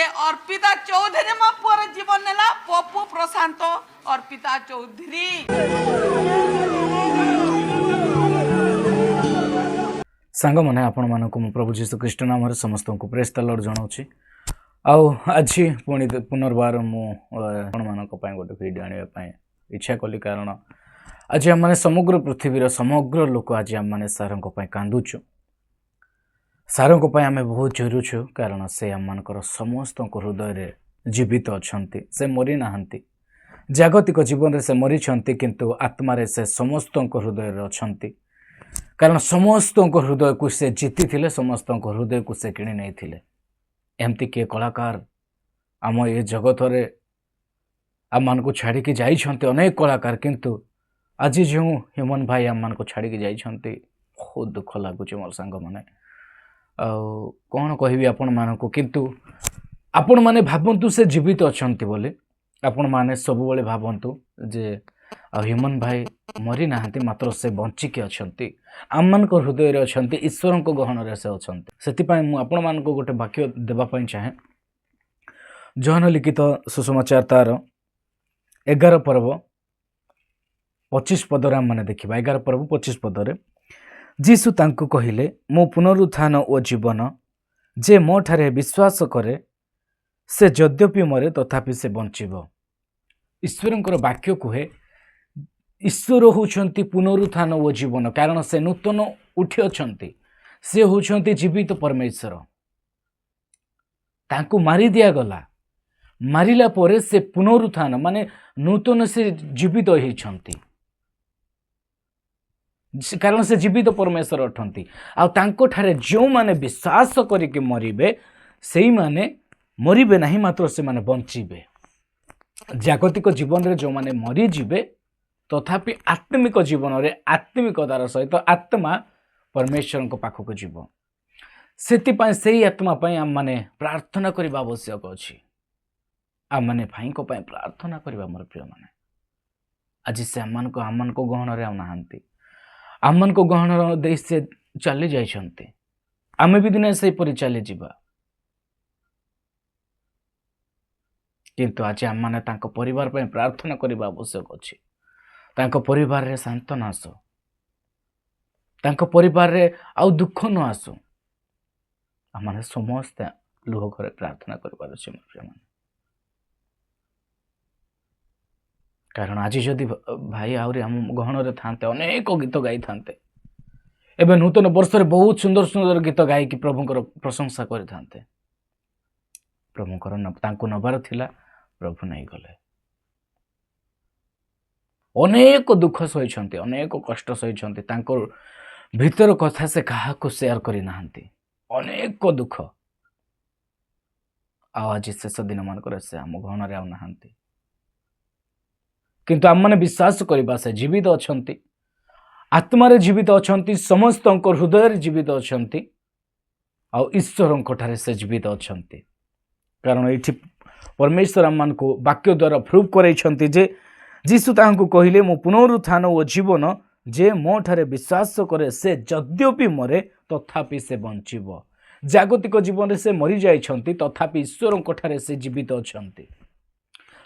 से अर्पिता चौधरी मो पुअर जीवन नेला पप्पू प्रशांत अर्पिता चौधरी सांग मैंने आपण मानक प्रभु जीशु ख्रीष्ट नाम समस्त को प्रेस द लॉर्ड जनाऊँगी आज पुणी पुनर्बार मुझे गोटे भिडियो आने इच्छा कली कारण आज आम समग्र पृथ्वीर समग्र लोक आज आम सार कांदुचु सार आम बहुत झुरुचु कारण से आम समस्त हृदय जीवित अच्छा से मरी ना जागतिक जीवन से मरी किंतु आत्मारे से समस्त हृदय अच्छा कारण समस्त हृदय को से जीति थिले समस्त हृदय को से किणी नहीं थिले एमती किए कलाकार आम ये जगत रे आम मान को छाड़ी की जाइछन्ते अनेक कलाकार किंतु आज जो ह्यूमन भाई आम मान को छाड़ी की जाइछन्ते बहुत दुख लगुच मोर सांग माने कौन कहबी आपण मान को किंतु आपण माने भाबंतु से जीवित अछंती बोले आपण माने सब बेले भाबंतु जे ह्यूमन भाई मरी नाहांती मात्र से बंचिकी अछंती आम मान को हृदय रे अछंती ईश्वर को गहन रे से अछंती सेति पय मु आपण मान को गोटे वाक्य देबा पय चाहे जहन लिखित सुसमाचार तार 11 पर्व 25 पदरे आम मैंने देखा 11 पर्व 25 पदरे जीशु तांको कहिले मो पुनरुत्थान ओ जीवन जे मो ठारे विश्वास करे से यद्यपि मरे तथापि से बंचिब ईश्वरंकर वाक्य कहे ईश्वर होउछंती पुनरुत्थान ओ जीवन कारण से नूतन उठी अछंती से होउछंती जीवित परमेश्वर तांको मारी दिया गला मारिला परे से पुनरुत्थान माने नूतन से जीवित होइछंती कारण से जीवित परमेश्वर अठंती आ तांको ठारे जो माने विश्वास करिके मरिबे सेई माने मरिबे नहीं मात्र से माने बंचिबे जागतिक जीवन रे जो माने मरी जिबे तथापि आत्मिक जीवन रे आत्मिकतार सहित आत्मा परमेश्वर को पाखक को जीव सेति पय सेई आत्मा पय हम माने प्रार्थना करबा आवश्यक अछि आम माने भाई को पय प्रार्थना करबा मोर प्रिय माने आज से आम को गहन रे नाहांती आम को गहन देश से चली जाइछन्ते आमे भी दिने से परि चली जिबा किंतु आज आम माने तांको परिवार पय प्रार्थना करबा आवश्यक अछि तांको परिवार रे शांतन आसो तांको परिवार रे आउ दुख न आसो आम माने समस्त लोह घरे प्रार्थना करबार अछि मोर प्रिय माने कारण आज जदि भाई आहरी आम गहन रे थांते अनेक गीत गाई थांते एबे नूतन वर्ष रे बहुत सुंदर सुंदर गीत गाई कि प्रभुंकर प्रशंसा करि थांते प्रभुंकर तांको नबार थिला प्रभु नहीं गले अनेक दुख सहिछन्ते अनेक कष्ट सहिछन्ते तांको भीतर कथा से कहा को शेयर करि नाहंती अनेक दुख आज शेष दिन मान से आम गहन रे आ नाहंती किंतु आम मैंने विश्वास करबा से जीवित अछंती आत्मारे जीवित अछंती समस्त हृदय जीवित अछंती आ ईश्वर ठारे से जीवित अछंती कारण ये परमेश्वर आम मान को वाक्य द्वारा प्रूव करैछंती जे जीशु तांको कहिले मो पुनरुत्थान ओ जीवन जे मो ठारे विश्वास करे से यद्यपि मरे तथापि से बंचिब जागतिक जीवन से मरी जाइछंती तथापि ईश्वर ठारे से जीवित अछंती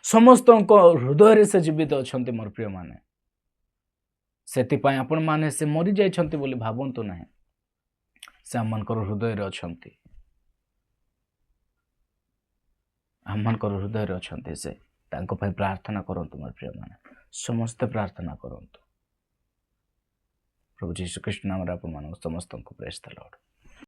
समस्त हृदय से जीवित अच्छा मोर प्रिय माने सेति पय आपण माने से मरी जाइछंती बोली भाबंतु नाही से आमनकर हृदय रे अछंती आमनकर हृदय रे अछंती से तांको पय प्रार्थना करंतु मोर प्रिय माने समस्त प्रार्थना करंतु प्रभु जीशु ख्रीष्ट नाम रे आपण मान समस्त को प्रेज द लॉर्ड।